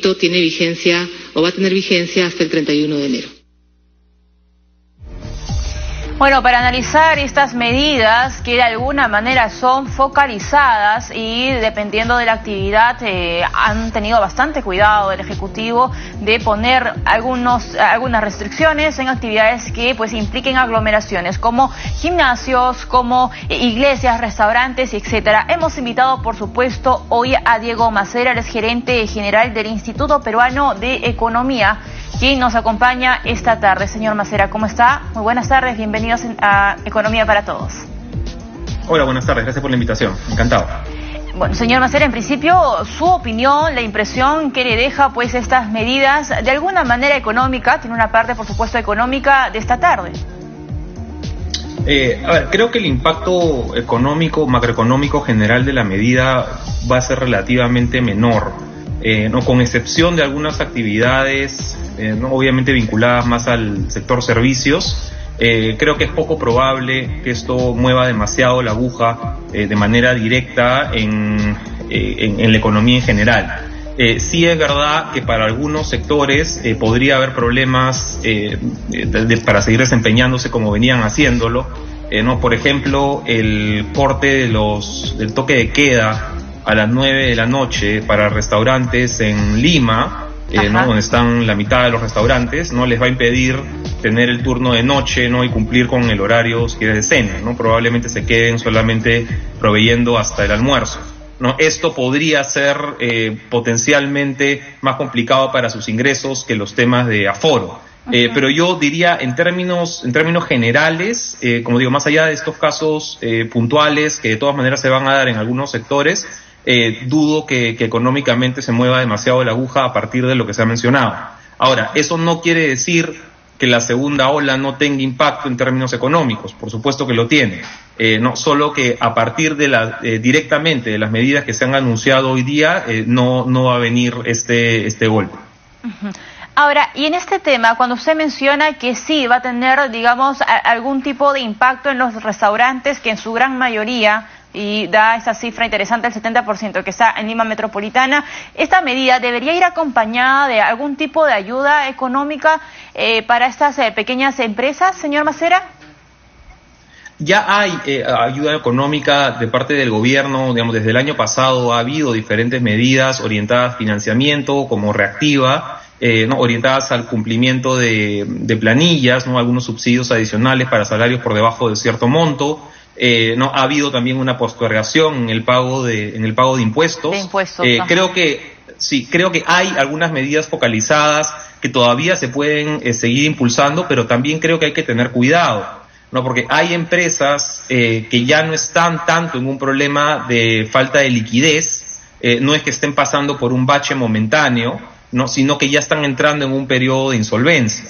tiene vigencia o va a tener vigencia hasta el 31 de enero. Bueno, para analizar estas medidas que de alguna manera son focalizadas y dependiendo de la actividad han tenido bastante cuidado el Ejecutivo de poner algunas restricciones en actividades que pues impliquen aglomeraciones como gimnasios, como iglesias, restaurantes, etcétera. Hemos invitado por supuesto hoy a Diego Macera, él es gerente general del Instituto Peruano de Economía, quien nos acompaña esta tarde. Señor Macera, ¿cómo está? Muy buenas tardes, bienvenidos a Economía para Todos. Hola, buenas tardes, gracias por la invitación, encantado. Bueno, señor Macera, en principio, su opinión, la impresión que le deja pues estas medidas, de alguna manera económica, tiene una parte por supuesto económica de esta tarde. A ver, creo que el impacto económico, macroeconómico general de la medida va a ser relativamente menor. No, con excepción de algunas actividades, no, obviamente vinculadas más al sector servicios, creo que es poco probable que esto mueva demasiado la aguja de manera directa en la economía en general. Sí es verdad que para algunos sectores podría haber problemas para seguir desempeñándose como venían haciéndolo. No, por ejemplo, el corte del toque de queda a las 9 de la noche para restaurantes en Lima, ¿no? Donde están la mitad de los restaurantes, no les va a impedir tener el turno de noche, ¿no? Y cumplir con el horario si quieres de cena, ¿no? Probablemente se queden solamente proveyendo hasta el almuerzo, ¿no? Esto podría ser potencialmente más complicado para sus ingresos que los temas de aforo. Pero yo diría en términos generales, como digo, más allá de estos casos puntuales que de todas maneras se van a dar en algunos sectores, dudo que económicamente se mueva demasiado la aguja a partir de lo que se ha mencionado. Ahora, eso no quiere decir que la segunda ola no tenga impacto en términos económicos, por supuesto que lo tiene, no solo que a partir de directamente de las medidas que se han anunciado hoy día, no va a venir este golpe. Ahora, y en este tema, cuando usted menciona que sí va a tener, digamos, algún tipo de impacto en los restaurantes, que en su gran mayoría, y da esa cifra interesante, el 70% que está en Lima Metropolitana, ¿esta medida debería ir acompañada de algún tipo de ayuda económica para estas pequeñas empresas, señor Macera? Ya hay ayuda económica de parte del gobierno, digamos, desde el año pasado ha habido diferentes medidas orientadas a financiamiento, como Reactiva, ¿no? Orientadas al cumplimiento de planillas, ¿no? Algunos subsidios adicionales para salarios por debajo de cierto monto. No ha habido también una postergación en el pago de impuestos. Creo que hay algunas medidas focalizadas que todavía se pueden seguir impulsando, pero también creo que hay que tener cuidado, ¿no? Porque hay empresas que ya no están tanto en un problema de falta de liquidez, no es que estén pasando por un bache momentáneo, no, sino que ya están entrando en un periodo de insolvencia,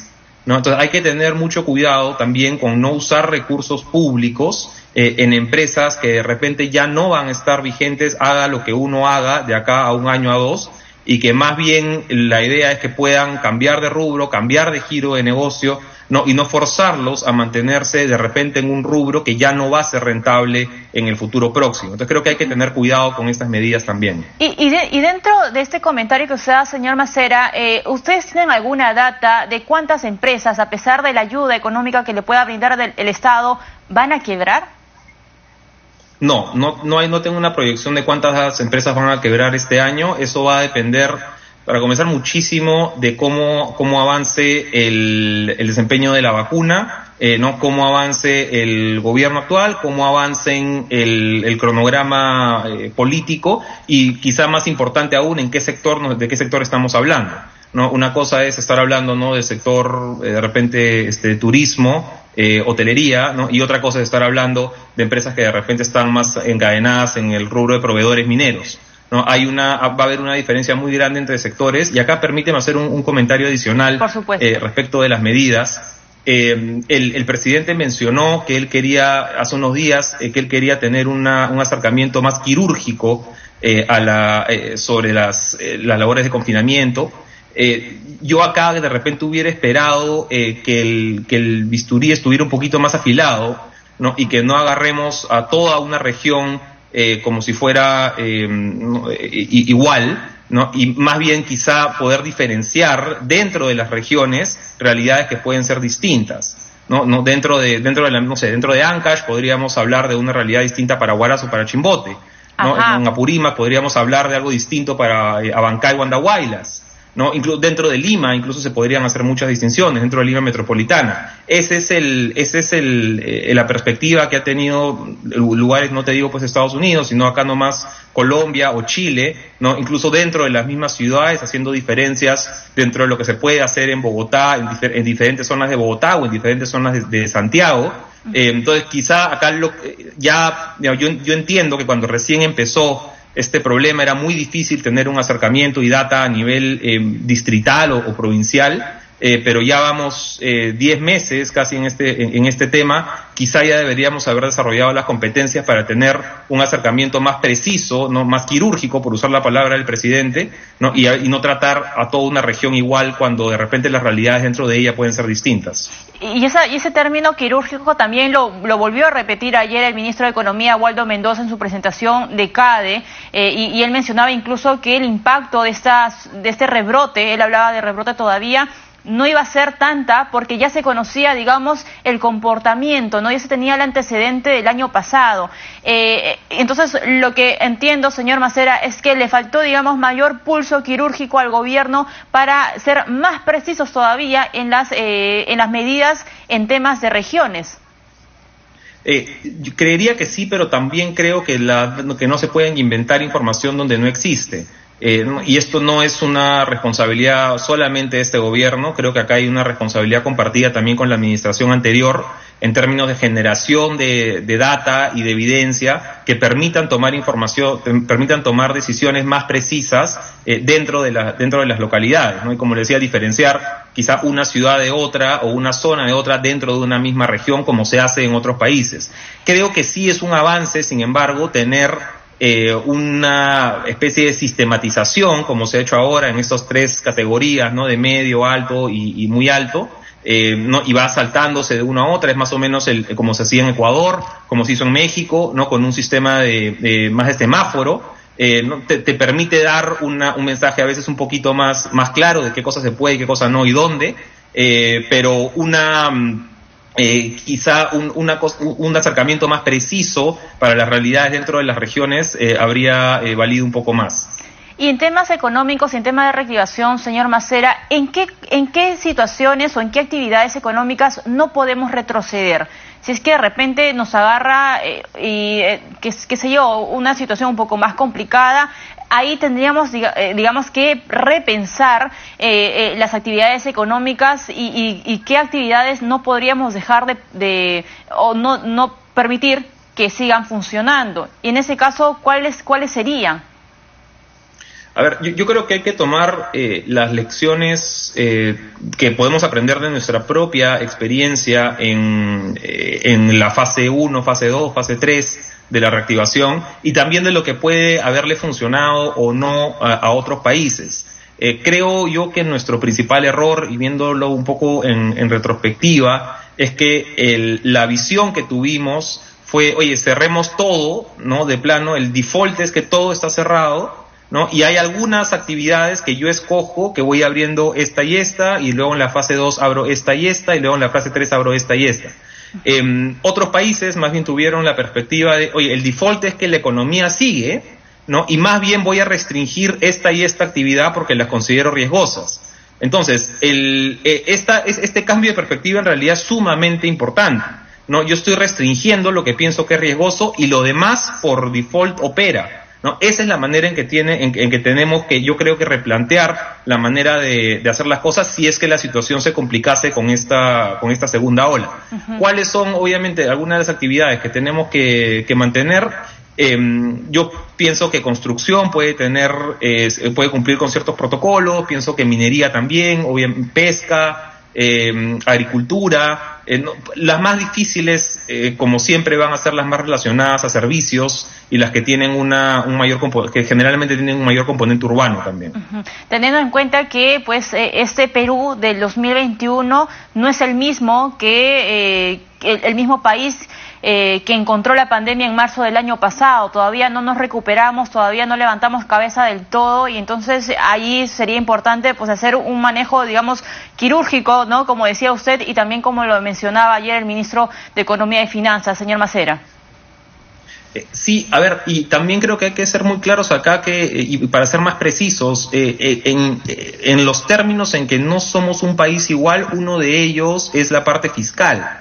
¿no? Entonces hay que tener mucho cuidado también con no usar recursos públicos en empresas que de repente ya no van a estar vigentes, haga lo que uno haga de acá a un año a dos, y que más bien la idea es que puedan cambiar de rubro, cambiar de giro de negocio, ¿no? Y no forzarlos a mantenerse de repente en un rubro que ya no va a ser rentable en el futuro próximo. Entonces creo que hay que tener cuidado con estas medidas también. Y dentro de este comentario que usted da, señor Macera, ¿ustedes tienen alguna data de cuántas empresas, a pesar de la ayuda económica que le pueda brindar el Estado, van a quebrar? No tengo una proyección de cuántas empresas van a quebrar este año. Eso va a depender, para comenzar, muchísimo de cómo avance el desempeño de la vacuna, ¿no? Cómo avance el gobierno actual, cómo avancen el cronograma político y quizá más importante aún, de qué sector estamos hablando, ¿no? Una cosa es estar hablando, ¿no? del sector de repente turismo, hotelería, ¿no? Y otra cosa es estar hablando de empresas que de repente están más encadenadas en el rubro de proveedores mineros, ¿no? Va a haber una diferencia muy grande entre sectores, y acá permíteme hacer un comentario adicional respecto de las medidas. El presidente mencionó que él quería, hace unos días, que él quería tener un acercamiento más quirúrgico sobre las labores de confinamiento. Yo acá de repente hubiera esperado que el bisturí estuviera un poquito más afilado, ¿no? Y que no agarremos a toda una región como si fuera igual, ¿no? Y más bien quizá poder diferenciar dentro de las regiones realidades que pueden ser distintas, ¿no? Dentro de Ancash podríamos hablar de una realidad distinta para Huaraz o para Chimbote, ¿no? En Apurímac podríamos hablar de algo distinto para Abancay o Andahuaylas, ¿no? Dentro de Lima incluso se podrían hacer muchas distinciones, dentro de Lima metropolitana. Esa es la perspectiva que ha tenido lugares, no te digo pues Estados Unidos, sino acá nomás Colombia o Chile, ¿no? Incluso dentro de las mismas ciudades, haciendo diferencias dentro de lo que se puede hacer en Bogotá, en diferentes zonas de Bogotá o en diferentes zonas de Santiago. Entonces quizá acá yo entiendo que cuando recién empezó este problema era muy difícil tener un acercamiento y data a nivel distrital o provincial, pero ya vamos 10 meses casi en este tema. Quizá ya deberíamos haber desarrollado las competencias para tener un acercamiento más preciso, no más quirúrgico, por usar la palabra del presidente, ¿no? Y no tratar a toda una región igual cuando de repente las realidades dentro de ella pueden ser distintas. Y ese término quirúrgico también lo volvió a repetir ayer el ministro de Economía, Waldo Mendoza, en su presentación de CADE, y él mencionaba incluso que el impacto de este rebrote, él hablaba de rebrote todavía, no iba a ser tanta porque ya se conocía, digamos, el comportamiento, ¿no? Ya se tenía el antecedente del año pasado. Entonces, lo que entiendo, señor Macera, es que le faltó, digamos, mayor pulso quirúrgico al gobierno para ser más precisos todavía en las medidas en temas de regiones. Yo creería que sí, pero también creo que no se pueden inventar información donde no existe. Y esto no es una responsabilidad solamente de este gobierno, creo que acá hay una responsabilidad compartida también con la administración anterior en términos de generación de data y de evidencia que permitan tomar permitan tomar decisiones más precisas dentro de las localidades, ¿no? Y como les decía, diferenciar quizá una ciudad de otra o una zona de otra dentro de una misma región como se hace en otros países. Creo que sí es un avance, sin embargo, tener una especie de sistematización, como se ha hecho ahora en estas 3 categorías, ¿no? De medio, alto y muy alto, ¿no? Y va saltándose de una a otra, es más o menos como se hacía en Ecuador, como se hizo en México, ¿no? Con un sistema más de semáforo, ¿no? Te permite dar un mensaje a veces un poquito más claro de qué cosas se puede y qué cosas no y dónde, pero quizá un acercamiento más preciso para las realidades dentro de las regiones habría valido un poco más. Y en temas económicos, en temas de reactivación, señor Macera, ¿en qué situaciones o en qué actividades económicas no podemos retroceder? Si es que de repente nos agarra, qué sé yo, una situación un poco más complicada, ahí tendríamos, digamos, que repensar las actividades económicas y qué actividades no podríamos dejar o no permitir que sigan funcionando. Y en ese caso, ¿cuáles serían? A ver, yo creo que hay que tomar las lecciones que podemos aprender de nuestra propia experiencia en la fase 1, fase 2, fase 3 de la reactivación y también de lo que puede haberle funcionado o no a otros países. Creo yo que nuestro principal error, y viéndolo un poco en retrospectiva, es que la visión que tuvimos fue, oye, cerremos todo, ¿no? De plano, el default es que todo está cerrado, ¿no? Y hay algunas actividades que yo escojo, que voy abriendo esta y esta, y luego en la fase 2 abro esta y esta, y luego en la fase 3 abro esta y esta. Otros países más bien tuvieron la perspectiva de, oye, el default es que la economía sigue, ¿no? Y más bien voy a restringir esta y esta actividad porque las considero riesgosas. Entonces, este cambio de perspectiva en realidad es sumamente importante, ¿no? Yo estoy restringiendo lo que pienso que es riesgoso y lo demás por default opera, ¿no? Esa es la manera en que tenemos que, yo creo que replantear la manera de hacer las cosas si es que la situación se complicase con esta segunda ola. Uh-huh. ¿Cuáles son, obviamente, algunas de las actividades que tenemos que mantener? Yo pienso que construcción puede cumplir con ciertos protocolos, pienso que minería también, obviamente pesca, agricultura, las más difíciles, como siempre, van a ser las más relacionadas a servicios y las que tienen que generalmente tienen un mayor componente urbano también. Uh-huh. Teniendo en cuenta que pues este Perú del 2021 no es el mismo que el mismo país que encontró la pandemia en marzo del año pasado. Todavía no nos recuperamos, todavía no levantamos cabeza del todo, y entonces ahí sería importante pues hacer un manejo, digamos, quirúrgico, ¿no? Como decía usted, y también como lo mencionaba ayer el ministro de Economía y Finanzas, señor Macera. Sí, a ver, y también creo que hay que ser muy claros acá y para ser más precisos, en los términos en que no somos un país igual, uno de ellos es la parte fiscal.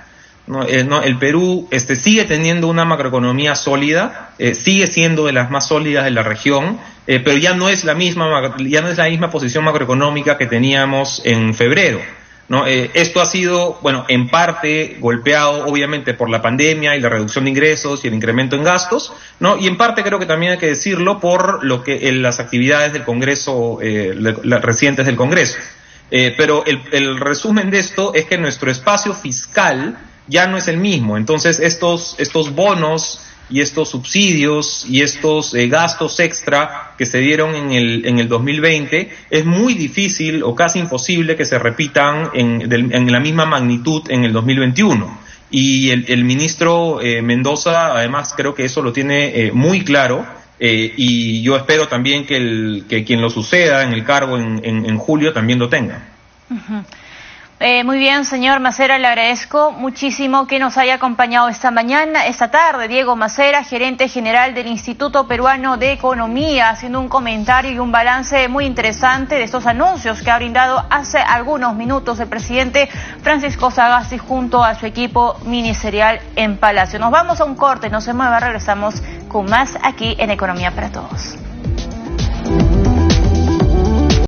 El Perú sigue teniendo una macroeconomía sólida, sigue siendo de las más sólidas de la región, pero ya no es la misma posición macroeconómica que teníamos en febrero. ¿No? Esto ha sido, bueno, en parte golpeado obviamente por la pandemia y la reducción de ingresos y el incremento en gastos, ¿no? Y en parte creo que también hay que decirlo por lo que las actividades del Congreso, las recientes del Congreso. Pero el resumen de esto es que nuestro espacio fiscal ya no es el mismo. Entonces estos bonos y estos subsidios y estos gastos extra que se dieron en el 2020, es muy difícil o casi imposible que se repitan en la misma magnitud en el 2021. Y el ministro Mendoza, además, creo que eso lo tiene muy claro, y yo espero también que quien lo suceda en el cargo en julio también lo tenga. Uh-huh. Muy bien, señor Macera, le agradezco muchísimo que nos haya acompañado esta tarde. Diego Macera, gerente general del Instituto Peruano de Economía, haciendo un comentario y un balance muy interesante de estos anuncios que ha brindado hace algunos minutos el presidente Francisco Sagasti junto a su equipo ministerial en Palacio. Nos vamos a un corte, no se mueva, regresamos con más aquí en Economía para Todos.